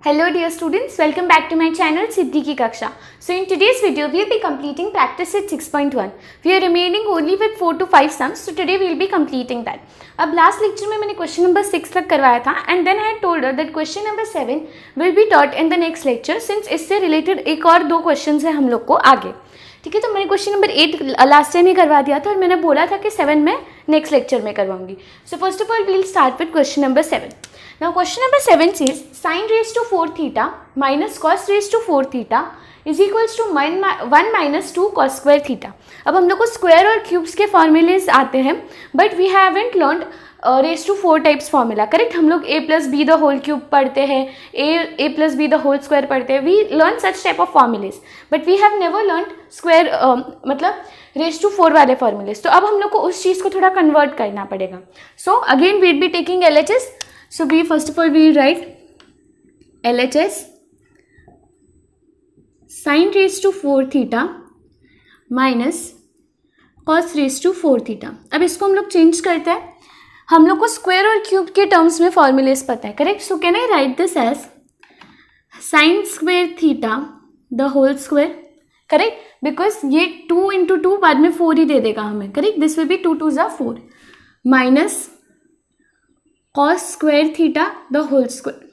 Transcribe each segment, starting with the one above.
Hello dear students, welcome back to my channel Siddhi Ki Kaksha. So in today's video we will be completing practice set 6.1. We are remaining only with 4 to 5 sums, so today we will be completing that. अब last lecture में मैंने question number 6 तक करवाया था and then I had told her that question number 7 will be taught in the next lecture since इससे related एक और दो questions है हम लोग को आगे. ठीक है, तो मैंने क्वेश्चन नंबर 8 लास्ट टाइम ही करवा दिया था और मैंने बोला था कि 7 में नेक्स्ट लेक्चर में करवाऊंगी. So first of all we will start with question number 7. Now question number 7 says sin raised to 4 theta minus cos raised to 4 theta is equals to 1 minus 2 cos square theta. अब हम लोग को square और cubes के formulas आते हैं but we haven't learned raise to 4 types formula. Correct, हम लोग a plus b the whole cube पढ़ते हैं, a plus b the whole square पढ़ते हैं. We learn such type of formulas but we have never learn square मतलब raise to 4 वाले formulas. तो अब हम लोग को उस चीज़ को थोड़ा कन्वर्ट करना पड़ेगा. So again we will be taking LHS. So we first of all we write LHS sin raised to 4 theta minus cos raised to 4 theta. अब इसको हम लोग चेंज करते हैं. हम लोग को स्क्वायर और क्यूब के टर्म्स में फॉर्मूलेस पता है. Correct, so can I write this as sine square theta the whole square. Correct, because ये 2 इंटू 2 बाद में 4 ही दे देगा हमें. करेक्ट, दिस विल बी 2 2 ज़ा 4 minus cos square theta the whole square.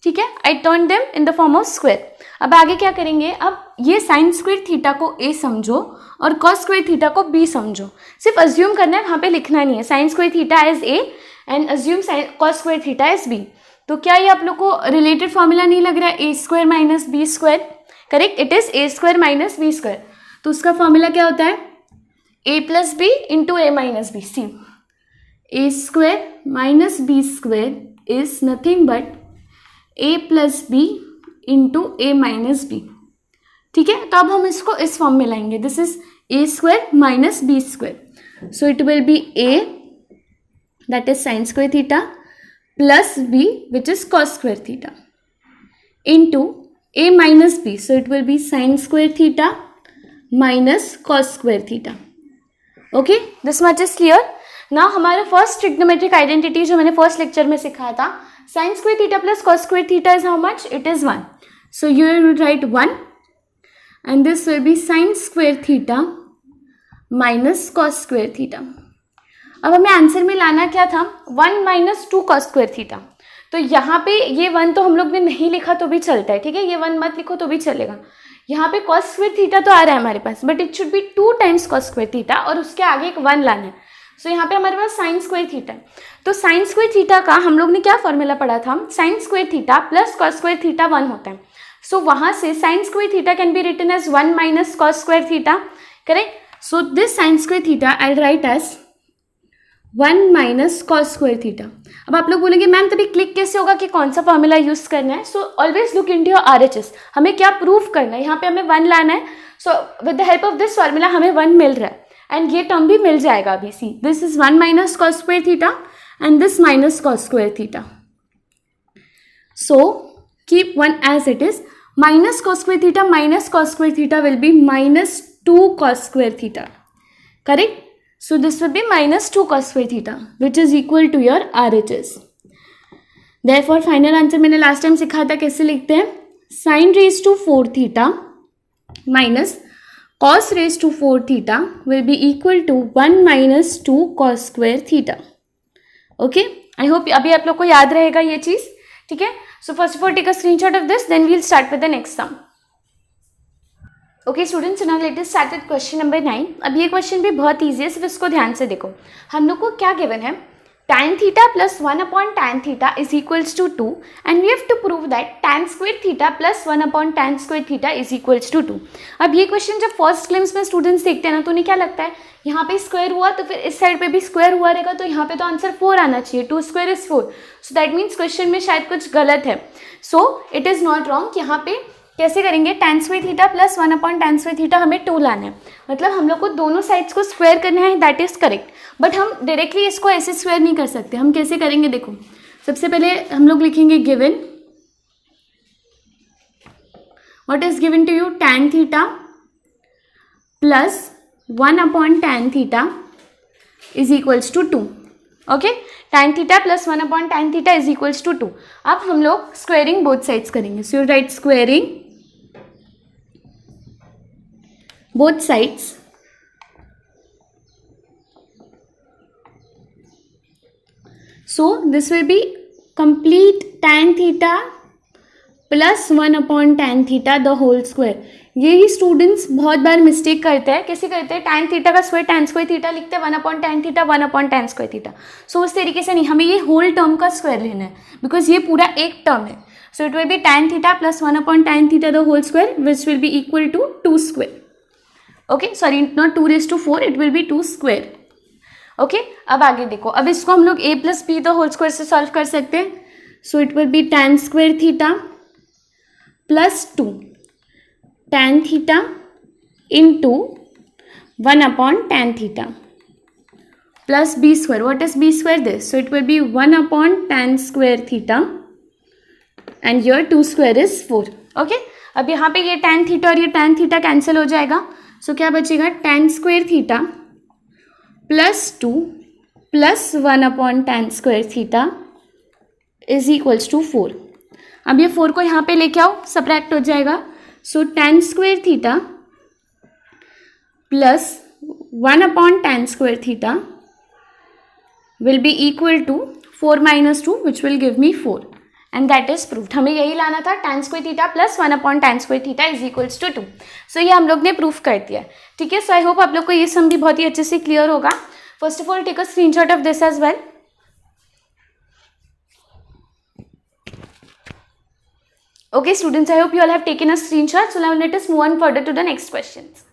ठीक है, I turn them in the form of square. अब आगे क्या करेंगे, अब ये साइन स्क्वायर थीटा को a समझो और कॉस स्क्वायर थीटा को b समझो. सिर्फ अज्यूम करना है, वहाँ पे लिखना नहीं है. Sine square theta as a and assume cos square theta as b. तो क्या ये आप लोग को रिलेटेड फॉर्मूला नहीं लग रहा है, a square minus b square. Correct, it is a square minus b square. तो उसका फॉर्मूला क्या होता है, a plus b into a minus b. See a square minus b square is nothing but a plus b into a minus b. ठीक है, तो अब हम इसको इस फॉर्म में लाएंगे. This is a square minus b square. So it will be a that is sine square theta plus b which is cos square theta into a minus b. So it will be sine square theta minus cos square theta. Okay, this much is clear. Now हमारा first trigonometric identity जो मैंने first lecture में सिखाया था, sin square theta plus cos square theta is how much? It is 1. So you will write 1 and this will be sin square theta minus cos square theta. अब हमें answer में लाना क्या था, 1 minus 2 cos square theta. तो यहाँ पे ये 1 तो हम लोग ने नहीं लिखा तो भी चलता है. ठीक है, ये 1 मत लिखो तो भी चलेगा. यहाँ पे cos square theta तो आ रहा है हमारे पास but it should be 2 times cos square theta और उसके आगे एक 1 लाना है. सो यहाँ पे हमारे पास साइन स्क्वायर थीटा है. तो साइन स्क्वायर थीटा का हम लोग ने क्या फॉर्मूला पढ़ा था, sine square theta plus cos square theta 1 होता है. सो वहाँ से sine square theta can be written as 1 minus cos square theta. Correct, so this sine square theta I write as 1 minus cos square theta. अब आप लोग बोलेंगे ma'am तभी click कैसे होगा कि कौन सा फॉर्मूला यूज करना है. So always look into your RHS. हमें क्या प्रूफ करना है, यहाँ पे हमें 1 लाना है. So with the help of this formula हमें 1 मिल रहा है एंड ये टर्म भी मिल जाएगा अभी. See this is 1 minus cos square theta and this minus cos square theta. So keep 1 as it is. Minus cos square theta minus cos square theta will be minus 2 cos square theta. Correct, so this will be minus 2 cos square theta which is equal to your RHS. Therefore final answer मैंने last time सिखाया था कैसे लिखते हैं, sine raise to 4 theta minus cos raised to 4 theta will be equal to 1 minus 2 cos square theta. Okay, I hope अभी आप लोग को याद रहेगा ये चीज़. ठीक है, so first of all take a screenshot of this, then we'll start with the next sum. Okay students, so now let us start with question number 9. अब ये क्वेश्चन भी बहुत ईजी है, सिर्फ इसको ध्यान से देखो. हम लोग को क्या गिवन है, tan theta plus 1 upon tan theta is equals to 2 and we have to prove that tan square theta plus 1 upon tan square theta is equals to 2. अब ये क्वेश्चन जब फर्स्ट ग्लिम्स में स्टूडेंट्स देखते हैं ना तो उन्हें क्या लगता है, यहाँ पे स्क्वायर हुआ तो फिर इस साइड पे भी स्क्वायर हुआ रहेगा तो यहाँ पे तो आंसर 4 आना चाहिए. 2 square is 4. So that means question में शायद कुछ गलत है. So it is not wrong. यहाँ पे कैसे करेंगे, tan square theta plus 1 upon tan square theta हमें 2 लाना है. मतलब हम लोग को दोनों साइड्स को स्क्वायर करना है, दैट इज करेक्ट. बट हम डायरेक्टली इसको ऐसे स्क्वायर नहीं कर सकते. हम कैसे करेंगे, देखो सबसे पहले हम लोग लिखेंगे given. What is given to you, tan theta plus 1 upon tan theta is equals to 2. Okay, tan theta plus 1 upon tan theta is equals to 2। अब हम लोग स्क्वेयरिंग बोथ साइड्स करेंगे, so you write squaring both sides so this will be complete tan theta plus 1 upon tan theta the whole square. यही students बहुत बार mistake करते हैं, कैसे करते हैं, tan थीटा का स्क्वायर tan स्क्वायर थीटा लिखते हैं, 1 upon tan theta 1 upon tan square theta. So उस तरीके से नहीं, हमें ये होल टर्म का स्क्वायर लेना है बिकॉज ये पूरा एक टर्म है। So it will be tan theta plus 1 upon tan theta the whole square which will be equal to 2 square. Okay, sorry not 2⁴, it will be 2 square. Okay, अब आगे देखो, अब इसको हम लोग a plus b the whole square से solve कर सकते हैं। So it will be tan square theta plus 2 tan theta into 1 upon tan theta plus b square. What is b square this? So it will be 1 upon tan square theta and your 2 square is 4। Okay, अब यहाँ पे ये tan theta और ये tan theta cancel हो जाएगा। सो क्या बचेगा, tan square theta plus 2 plus 1 upon tan square theta is equals to 4। अब ये 4 को यहाँ पे लेके आओ, सब्ट्रैक्ट हो जाएगा। So tan square theta plus 1 upon tan square theta will be equal to 4 minus 2 which will give me 4 and that is proved. हमें यही लाना था, tan square theta plus 1 upon tan square theta is equals to 2। So ये हम लोग ने proof कर दिया। ठीक है, सो आई होप आप लोग को ये सम भी बहुत ही अच्छे से क्लियर होगा। First of all take a screenshot of this as well. Okay students, I hope you all have taken a screenshot. So now let us move on further to the next questions.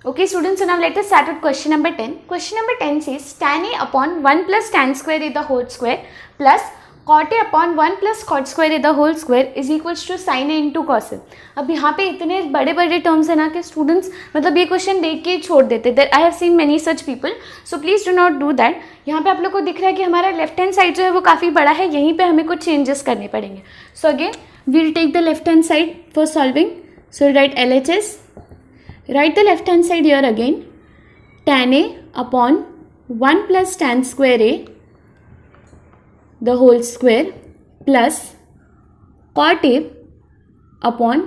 Okay students, so now let us start with question number 10. Question number 10 says tan a upon 1 plus tan square a the whole square plus cot a upon 1 plus cot square a the whole square is equals to sin a into cos a। अब यहाँ पे इतने बड़े बड़े terms है ना कि students मतलब ये क्वेश्चन देख के छोड़ देते। That I have seen many such people, so please do not do that. यहाँ पे आप लोग को दिख रहा है कि हमारा लेफ्ट हैंड साइड जो है वो काफ़ी बड़ा है, यहीं पे हमें कुछ चेंजेस करने पड़ेंगे। So again we'll take the left hand side for solving. So write LHS, write the left hand side here again, tan a upon 1 plus tan square a the whole square plus cot a upon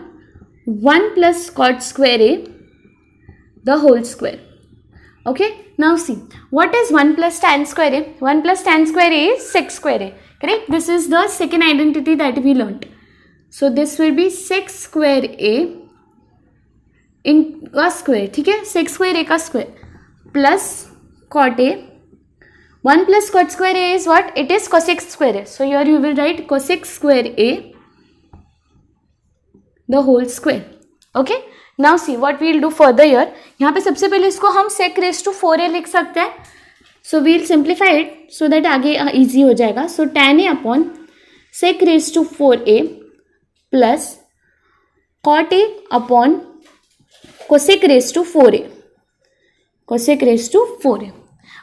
1 plus cot square a the whole square. Okay, now see what is 1 plus tan square a? 1 plus tan square a is sec square a, correct? This is the second identity that we learnt. So this will be sec square a in का square, ठीक है, sec square a का square plus cot a। 1 plus cot square a is what? It is cosec square a. So here you will write cosec square a the whole square. Okay. Now see what we will do further here. यहाँ पे सबसे पहले इसको हम sec raised to 4a लिख सकते हैं. So we will simplify it so that आगे easy हो जाएगा. So tan a upon sec raised to 4a plus cot a upon cosec raised to 4a. Cosec raised to 4a.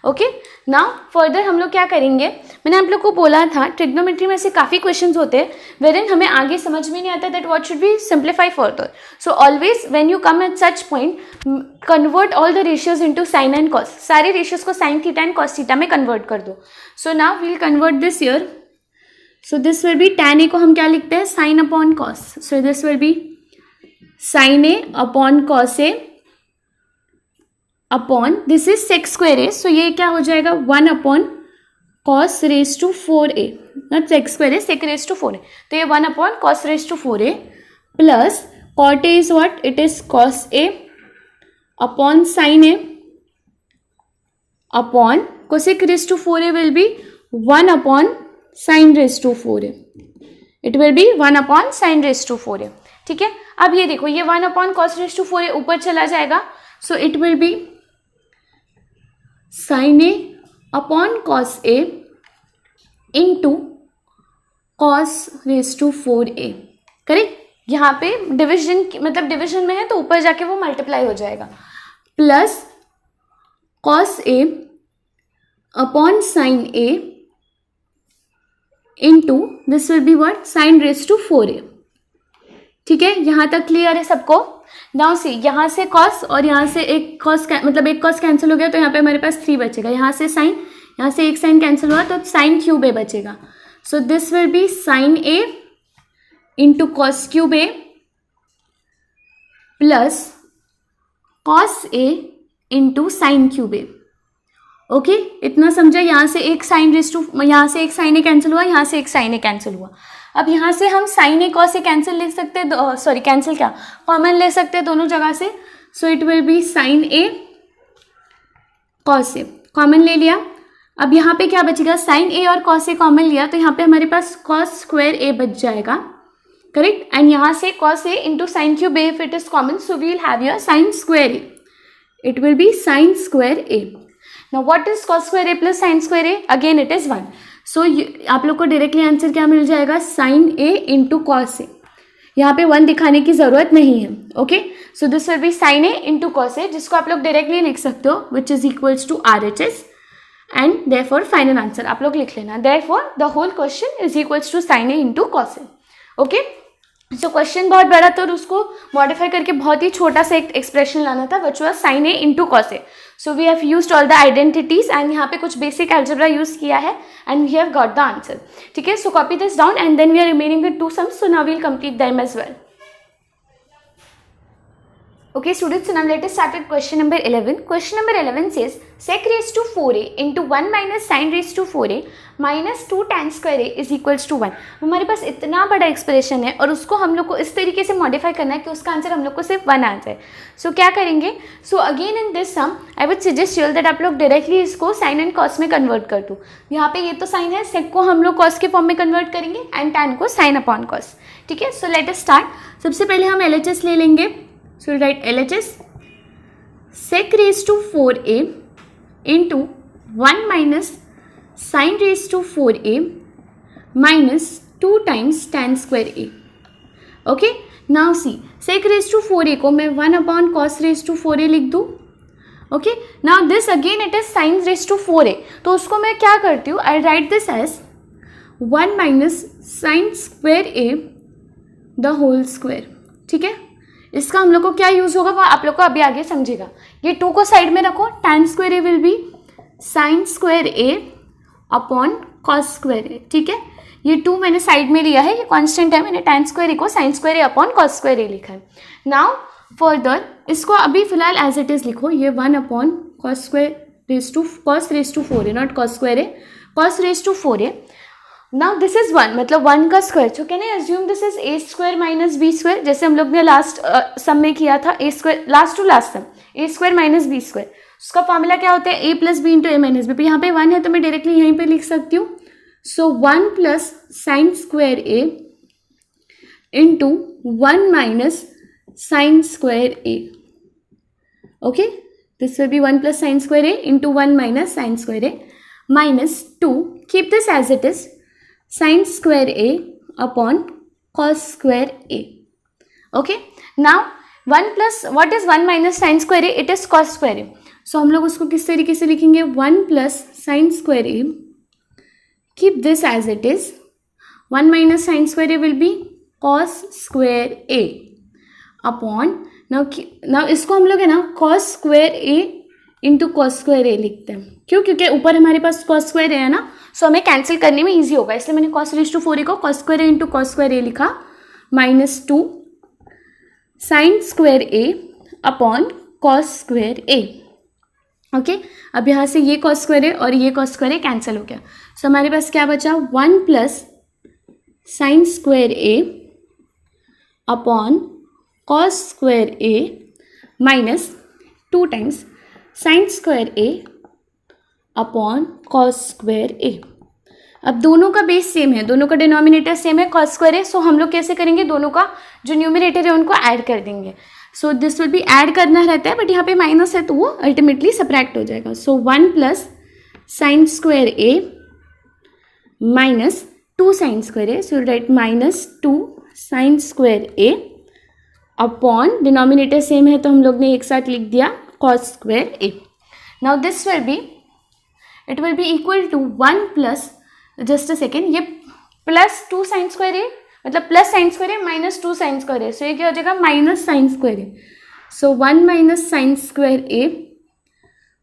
Okay, now further हम लोग क्या करेंगे, मैंने आप लोग को बोला था ट्रिग्नोमेट्री में ऐसे काफ़ी क्वेश्चंस होते हैं वेरिन हमें आगे समझ में नहीं आता that what should be simplify further. So always when you come at such point convert all the ratios into sine and cos. सारे रेशियोज को sine theta and cos theta में कन्वर्ट कर दो। So now we'll convert this here. So this will be tan a को हम क्या लिखते हैं, sine upon cos. So this will be sine a upon cos a upon this is sec square A. So ये क्या हो जाएगा, 1 upon cos raise to 4a, not sec square a, sec raise to 4a। तो ये 1 upon cos raise to 4a plus cot a is what, it is cos a upon sine a upon cosec raise to 4a will be 1 upon sine raise to 4a। It will be 1 upon sine raise to 4a। ठीक है, अब ये देखो ये 1 upon cos raise to 4a ऊपर चला जाएगा। So it will be sine a upon cos a into cos raise to 4a, correct. यहाँ पे डिविजन मतलब डिविजन में है तो ऊपर जाके वो मल्टीप्लाई हो जाएगा, plus cos a upon sine a into this will be what, sine raise to 4a। ठीक है, यहाँ तक क्लियर है सबको। नाउ सी यहाँ से कॉस और यहाँ से एक कॉस मतलब एक कॉस कैंसिल हो गया तो यहाँ पे हमारे पास 3 बचेगा। यहाँ से साइन, यहाँ से एक साइन कैंसिल हुआ तो साइन क्यूब ए बचेगा. So this will be sine a into cos cube a plus cos a into sine cube a. Okay, इतना समझा. यहाँ से एक साइन रेस टू, यहाँ से एक साइन ए कैंसिल हुआ, यहाँ से एक साइन ए कैंसिल हुआ. अब यहाँ से हम sign a cos A cancel ले सकते हैं, सॉरी कैंसिल क्या, कॉमन ले सकते हैं दोनों जगह से. So it will be sine a cos a, common ले लिया. अब यहाँ पे क्या बचेगा, साइन ए और कॉस ए कॉमन लिया तो यहाँ पे हमारे पास कॉस स्क्वायर ए बच जाएगा. करेक्ट. एंड यहाँ से cos a into sine cube a if it is common, so we will have your sine square a. It will be sine square a. Now what is cos square a plus sine square a, again it is 1. So आप लोग को directly answer क्या मिल जाएगा, sine a into cos a. यहाँ पे 1 दिखाने की जरूरत नहीं है. Okay, so this will be sine a into cos a, जिसको आप लोग डायरेक्टली लिख सकते हो, which is equals to RHS. And therefore final answer आप लोग लिख लेना. Therefore the whole question is equals to sine a into cos a. Okay, so question बहुत बड़ा था और उसको मॉडिफाई करके बहुत ही छोटा सा एक एक्सप्रेशन लाना था, which was sine a into cos a. So we have used all the identities and यहाँ पे कुछ बेसिक अलजेब्रा यूज किया है and we have got the answer. ठीक है, so copy this down and then we are remaining with 2 sums, so now we will complete them as well. Okay students, so now let us start with question number 11. Question number 11 says sec raised to 4a into 1 minus sin raised to 4a minus 2 tan square a is equals to 1. हमारे पास इतना बड़ा expression है और उसको हम लोग को इस तरीके से मॉडिफाई करना है कि उसका आंसर हम लोग को सिर्फ 1 आ जाए. सो क्या करेंगे, so again in this sum I would suggest you that आप लोग डायरेक्टली इसको साइन एंड कॉस में कन्वर्ट कर दो. यहाँ पे ये तो साइन है, सेक को हम लोग कॉस के फॉर्म में कन्वर्ट करेंगे एंड टैन को साइन अपॉन कॉस. ठीक है, सो लेट अस स्टार्ट. सबसे पहले हम LHS ले लेंगे. So write LHS sec raised to 4a into 1 minus sin raised to 4a minus 2 times tan square a. Okay, now see sec raised to 4a को मैं 1 upon cos raised to 4a लिख दूँ. Okay, now this again it is sin raised to 4a, तो उसको मैं क्या करती हूँ, I write this as 1 minus sin square a the whole square. ठीक है, इसका हम लोग को क्या यूज होगा वो आप लोग को अभी आगे समझेगा. ये 2 को साइड में रखो, tan square A will be sine square A upon cos square A. ठीक है, ये 2 मैंने साइड में लिया है, ये कांस्टेंट है, मैंने tan स्क्वायर ए को sign square A upon cos square ए लिखा है. नाउ फर्दर इसको अभी फिलहाल एज इट इज लिखो, ये 1 upon cos square raise to cos raise to 4a, not cos square a, cos raise to 4a. Now this is 1, मतलब 1 का square. So can I assume this is a square minus b square, जैसे हम लोग ने last सम में किया था, a square last to last sum a square minus b square. उसका फॉर्मूला क्या होता है, a plus b into a minus b. यहाँ पे 1 है तो मैं डायरेक्टली यहीं पे लिख सकती हूँ. So 1 plus sine square a into 1 minus sine square a. Okay, this will be 1 plus sine square a into 1 minus sine square A minus 2. Keep this as it is sin square a upon cos square a. Okay, now 1 plus what is 1 minus sin square a, it is cos square a. So हम लोग उसको किस तरीके से लिखेंगे, 1 plus sin square a, keep this as it is, 1 minus sin square a will be cos square a upon, now इसको हम लोग है ना cos square a into cos square A लिखते हैं. क्यों, क्योंकि ऊपर हमारे पास कॉस स्क्वायर ए है ना, सो हमें कैंसिल करने में इजी होगा, इसलिए मैंने कॉस रेज टू 4a को cos square a into cos square ए लिखा. Minus 2 sine square A upon cos square a. Okay, अब यहाँ से ये कॉस स्क्वायर ए और ये कॉस स्क्वायर ए कैंसिल हो गया. सो हमारे पास क्या बचा, 1 plus sine square A upon cos square A minus 2 times sign square A upon cos square ए. अब दोनों का बेस सेम है, दोनों का डिनोमिनेटर सेम है कॉस स्क्वायर ए. सो हम लोग कैसे करेंगे, दोनों का जो न्यूमिनेटर है उनको ऐड कर देंगे. So this will be add करना रहता है, बट यहाँ पे माइनस है तो वो अल्टीमेटली सब्ट्रैक्ट हो जाएगा. सो 1 plus sine square A minus 2 sine square A. So right minus 2 sine square A upon denominator same है तो हम लोग ने एक साथ लिख दिया cos square a. Now this will be, it will be equal to 1 plus, just a second, ये प्लस 2 साइन स्क्वायर ए, मतलब प्लस साइन स्क्वायर ए माइनस 2 साइन स्क्वायर ए. सो ये क्या हो जाएगा, minus sine square A. So 1 minus sine square A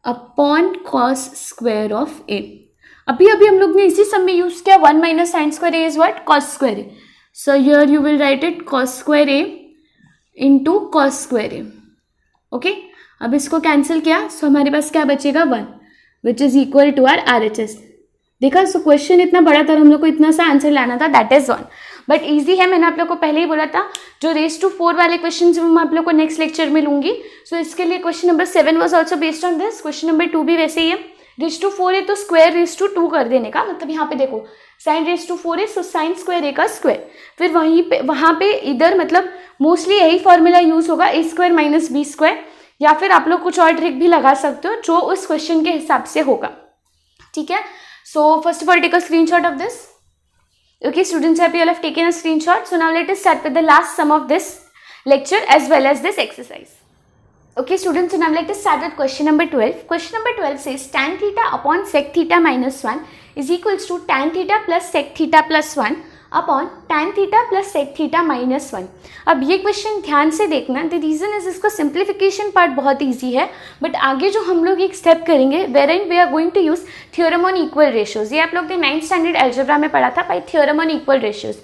upon cos square of A. अभी अभी हम लोग ने इसी सम में यूज किया 1 minus sine square A is what, cos square A. So here you will write it cos square a into cos square a. Okay, अब इसको कैंसिल किया, सो हमारे पास क्या बचेगा 1 which is equal to our RHS। देखा, so question इतना बड़ा था, हम लोग को इतना सा आंसर लाना था, दैट इज 1, बट ईजी है। मैंने आप लोग को पहले ही बोला था, जो रेस टू 4 वाले क्वेश्चन मैं आप लोग को नेक्स्ट लेक्चर में लूंगी। सो इसके लिए question number 7 was also based on this, question number 2 भी वैसे ही है। रेस टू 4 है तो स्क्वायर रेस टू 2 कर देने का, मतलब यहाँ पे देखो साइन रेस टू 4 है, सो साइन स्क्वायर ए का स्क्वायर, फिर वहाँ पे इधर मतलब मोस्टली यही फॉर्मूला यूज होगा, ए स्क्वायर माइनस बी स्क्वायर, या फिर आप लोग कुछ और ट्रिक भी लगा सकते हो जो उस क्वेश्चन के हिसाब से होगा। ठीक है, so first of all take a screenshot of this. Okay, students, hope you all have taken a screenshot. So now let us start with the last sum of this lecture as well as this exercise. Okay, students, so now let us start with question number 12. Question number 12 says tan theta upon sec theta minus 1 is equals to tan theta plus sec theta plus 1 upon tan theta plus sec theta minus 1। अब ये question ध्यान से देखना, the reason is इसका simplification part बहुत easy है, but आगे जो हम लोग एक स्टेप करेंगे where and we are going to use theorem on equal ratios. ये आप लोग ने 9th स्टैंडर्ड अलजेब्रा में पढ़ा था, by theorem on equal ratios.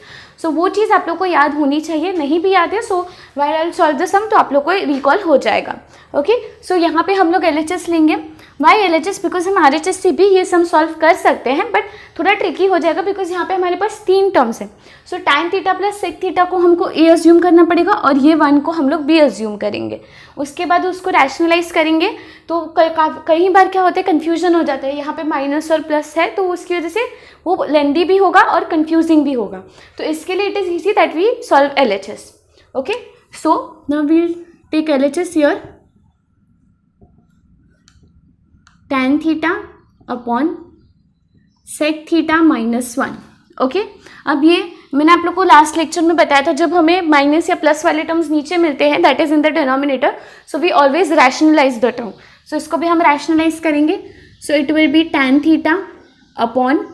So वो चीज़ आप लोग को याद होनी चाहिए, नहीं भी याद है so while I will solve the sum तो आप लोग को रिकॉल हो जाएगा। ओके, सो यहाँ पे हम लोग LHS लेंगे। Why LHS? बिकॉज हम RHS से भी ये सम सॉल्व कर सकते हैं, बट थोड़ा ट्रिकी हो जाएगा बिकॉज यहाँ पे हमारे पास 3 टर्म्स हैं। सो tan theta plus sec theta को हमको A अज्यूम करना पड़ेगा और ये 1 को हम लोग B अज्यूम करेंगे। उसके बाद उसको रैशनलाइज करेंगे तो कई बार क्या होता है, कन्फ्यूजन हो जाता है, यहाँ पे माइनस और प्लस है तो उसकी वजह से वो लेंदी भी होगा और कन्फ्यूजिंग भी होगा। तो इसके लिए it is easy that we solve LHS। Okay, so now we'll take LHS here, tan theta upon sec theta minus 1। Okay, अब ये मैंने आप लोग को लास्ट लेक्चर में बताया था, जब हमें माइनस या प्लस वाले टर्म्स नीचे मिलते हैं that is in the denominator, so we always rationalize the term. So इसको भी हम रैशनलाइज करेंगे, so it will be tan theta upon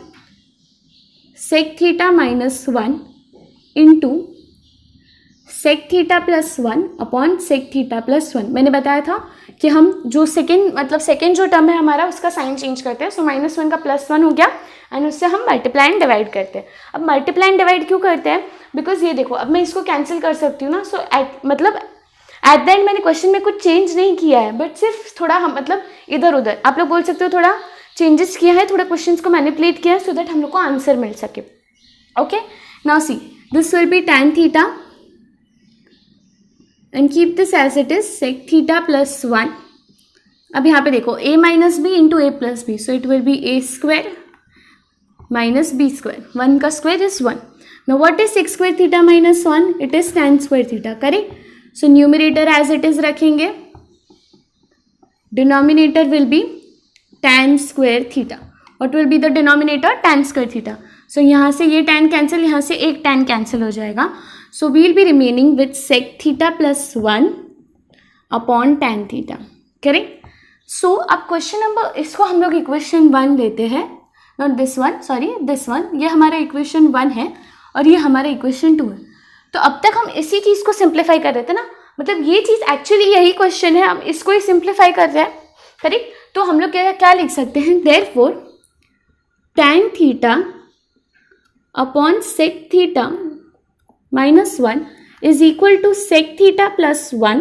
sec theta minus 1 into sec theta plus 1 upon sec theta plus 1। मैंने बताया था कि हम जो सेकेंड जो टर्म है हमारा उसका साइन चेंज करते हैं, सो माइनस 1 का प्लस 1 हो गया एंड उससे हम मल्टीप्लाई एंड डिवाइड करते हैं। अब मल्टीप्लाई एंड डिवाइड क्यों करते हैं, बिकॉज ये देखो अब मैं इसको कैंसिल कर सकती हूँ ना, सो एट द एंड मैंने क्वेश्चन में कुछ चेंज नहीं किया है, बट सिर्फ थोड़ा हम इधर उधर आप लोग बोल सकते हो थोड़ा चेंजेस किया है, थोड़ा क्वेश्चन को मैनिपुलेट किया है सो दैट हम लोग को आंसर मिल सके। Okay, now see this will be tan theta and keep this as it is sec theta plus 1। अब यहाँ पे देखो a minus b into a plus b, so it will be a square minus b square, 1 का square is 1। Now what is sec square theta minus 1? It is tan square theta, correct. So numerator as it is रखेंगे, denominator will be tan square theta. What will be the denominator? tan square theta. So यहाँ से ये tan cancel, यहाँ से एक tan cancel हो जाएगा, so we'll be remaining with sec theta plus 1 upon tan theta, correct. So अब question number, इसको हम लोग इक्वेशन 1 लेते हैं, not this one, sorry this one, ये हमारा इक्वेशन 1 है और ये हमारा इक्वेशन 2 है। तो अब तक हम इसी चीज़ को सिंप्लीफाई कर रहे थे ना, मतलब ये चीज़ एक्चुअली यही क्वेश्चन है, हम इसको ही सिंप्लीफाई कर रहे हैं, करेक्ट। तो हम लोग क्या लिख सकते हैं, therefore tan theta upon sec theta minus 1 is equal to sec theta plus 1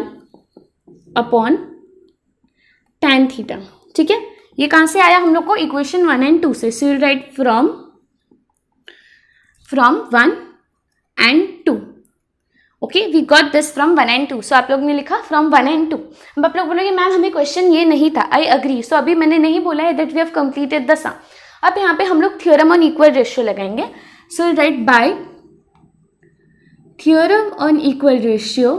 upon tan theta. ठीक है, ये कहाँ से आया हम लोग को? इक्वेशन 1 एंड 2 से। So you write from 1 and 2। Okay, we got this from 1 and 2। सो आप लोग ने लिखा फ्रॉम 1 एंड 2। अब आप लोग बोलोगे मैम हमें क्वेश्चन ये नहीं था, आई अग्री। सो अभी मैंने नहीं बोला है that we have completed the sum. अब यहाँ पे हम लोग थ्योरम ऑन इक्वल रेशियो लगाएंगे। So right by theorem on equal ratio,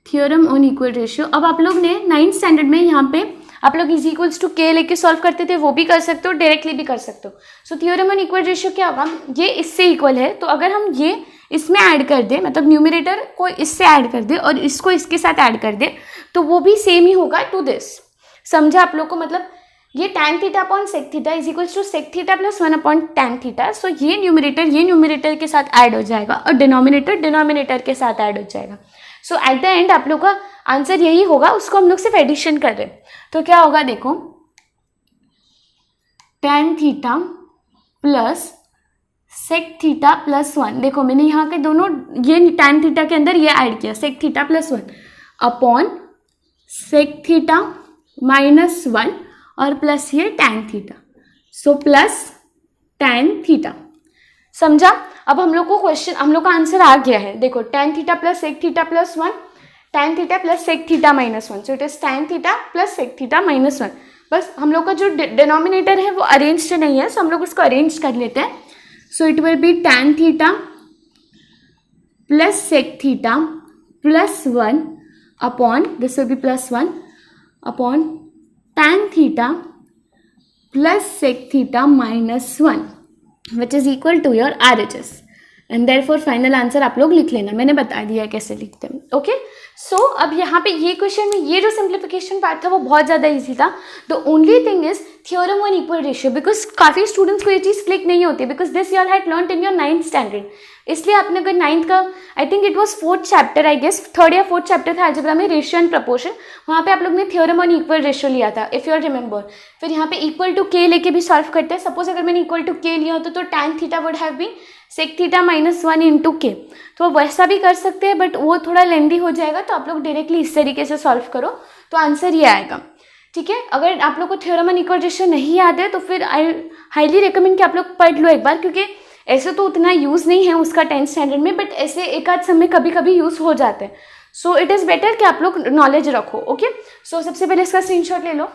theorem on equal ratio. अब आप लोग ने 9th स्टैंडर्ड में यहाँ पे आप लोग इज इक्वल्स टू के लेके सॉल्व करते थे, वो भी कर सकते हो, डायरेक्टली भी कर सकते हो। So theorem on equal ratio क्या होगा, ये इससे इक्वल है तो अगर हम ये इसमें ऐड कर दे, मतलब न्यूमरेटर को इससे ऐड कर दे और इसको इसके साथ ऐड कर दे तो वो भी सेम ही होगा टू दिस। समझा आप लोग को? मतलब ये tan theta upon sec theta is equals to sec theta plus 1 upon tan theta. So ये न्यूमरेटर के साथ ऐड हो जाएगा और डिनोमिनेटर के साथ ऐड हो जाएगा। सो एट द एंड आप लोग का आंसर यही होगा, उसको हम लोग सिर्फ एडिशन कर रहे हैं। तो क्या होगा देखो, tan theta plus sec theta plus 1, देखो मैंने यहाँ के दोनों ये tan थीटा के अंदर ये ऐड किया sec theta plus 1 upon sec theta minus 1 और प्लस ये tan theta, so plus tan theta. समझा? अब हम लोग का आंसर आ गया है। देखो tan theta plus sec theta plus 1, tan theta plus sec theta minus 1, so it is tan theta plus sec theta minus 1। बस हम लोग का जो डिनोमिनेटर है वो अरेंज्ड नहीं है, सो हम लोग उसको अरेंज कर लेते हैं। So it will be tan theta plus sec theta plus 1 upon this will be plus 1 upon tan theta plus sec theta minus 1 which is equal to your RHS। And therefore final answer आप लोग लिख लेना, मैंने बता दिया है कैसे लिखते हैं। ओके, सो अब यहाँ पे ये क्वेश्चन में ये जो सिंप्लीफिकेशन पार्ट था वो बहुत ज़्यादा इजी था। The only thing is theorem on equal ratio, because काफ़ी स्टूडेंट्स को ये चीज़ क्लिक नहीं होती, because this you all had learned in your 9th standard. इसलिए आपने अगर 9th का I think it was 4th chapter, I guess 3rd या 4th चैप्टर था अलजेब्रा में, रेशियो एंड प्रपोर्शन, वहाँ पे आप लोग ने थ्योरम ऑन इक्वल रेशियो लिया था इफ़ यू रिमेंबर। फिर यहाँ पे इक्वल टू के लेके भी सॉल्व करते हैं। सपोज अगर मैंने इक्वल टू के लिया होता तो tan theta would have been sec theta minus 1 into k, तो वैसा भी कर सकते हैं बट वो थोड़ा लेंदी हो जाएगा, तो आप लोग डायरेक्टली इस तरीके से सॉल्व करो तो आंसर ये आएगा। ठीक है, अगर आप लोग को थ्योरम ऑन इक्वल रेशियो नहीं याद है तो फिर आई हाईली रिकमेंड कि आप लोग पढ़ लो एक बार, क्योंकि ऐसे तो उतना यूज़ नहीं है उसका 10th स्टैंडर्ड में, बट ऐसे एक आध समय कभी कभी यूज़ हो जाते हैं। सो इट इज़ बेटर कि आप लोग नॉलेज रखो। ओके, सो सबसे पहले इसका स्क्रीनशॉट ले लो।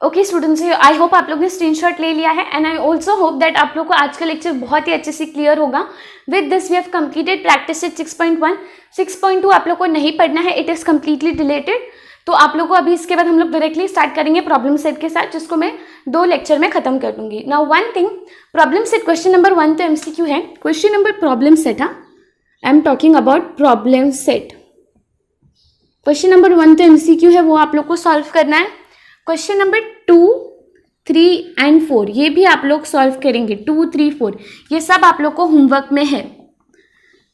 ओके स्टूडेंट्स, आई होप आप लोग ने स्क्रीनशॉट ले लिया है and I also hope that आप लोग को आज का लेक्चर बहुत ही अच्छे से क्लियर होगा। With this we have completed practice 6.1। 6.2 आप लोग को नहीं पढ़ना है, इट इज़ कम्प्लीटली डिलेटेड। तो आप लोग को अभी इसके बाद हम लोग डायरेक्टली स्टार्ट करेंगे प्रॉब्लम सेट के साथ, जिसको मैं 2 लेक्चर में खत्म कर दूंगी। Now one thing, problem set question number 1 तो MCQ है, क्वेश्चन नंबर प्रॉब्लम सेट, हाँ I am talking about problem set. Question number 1 तो MCQ है, वो आप लोग को सॉल्व करना है। क्वेश्चन नंबर 2, 3 एंड 4 ये भी आप लोग सॉल्व करेंगे। 2, 3, 4 ये सब आप लोग को होमवर्क में है,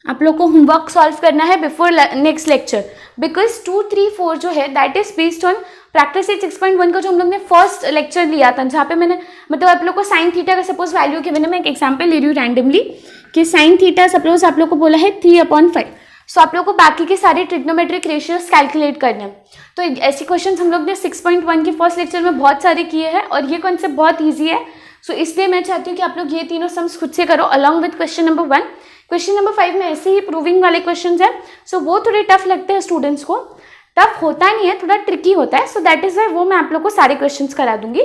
आप लोग को होमवर्क सॉल्व करना है बिफोर नेक्स्ट लेक्चर, बिकॉज 2, 3, 4 जो है that is based on practice 6.1 का जो हम लोग ने फर्स्ट लेक्चर लिया था, जहाँ पे मैंने मतलब आप लोग को साइन थीटा का सपोज वैल्यू के मैंने मैं एक एग्जाम्पल ले रही हूँ रैंडमली कि साइन थीटा सपोज आप लोग को बोला है 3/5। सो आप लोग को बाकी के सारे ट्रिग्नोमेट्रिक रेशियोज कैलकुलेट करने हैं। तो ऐसे क्वेश्चन हम लोग ने 6.1 के फर्स्ट लेक्चर में बहुत सारे किए हैं और ये कॉन्सेप्ट बहुत ईजी है। सो इसलिए मैं चाहती हूँ कि आप लोग ये तीनों सम्स खुद से करो along with question number 1। Question number 5 में ऐसे ही प्रूविंग वाले क्वेश्चन हैं, सो वो थोड़े टफ लगते हैं स्टूडेंट्स को। टफ होता नहीं है, थोड़ा ट्रिकी होता है, सो दैट इज वाई वो मैं आप लोग को सारे क्वेश्चंस करा दूंगी।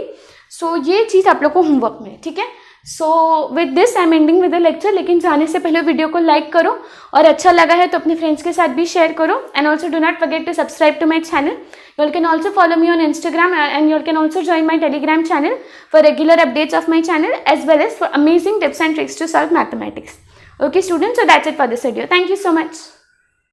सो ये चीज़ आप लोग को होमवर्क में, ठीक है। So with this I am ending with the lecture, लेकिन जाने से पहले वीडियो को लाइक करो और अच्छा लगा है तो अपने फ्रेंड्स के साथ भी शेयर करो। And also do not forget to subscribe to my channel. You all can also follow me on Instagram and you all can also join my Telegram channel for regular updates of my channel as well as for amazing tips and tricks to solve mathematics. Okay students, so that's it for this video. Thank you so much.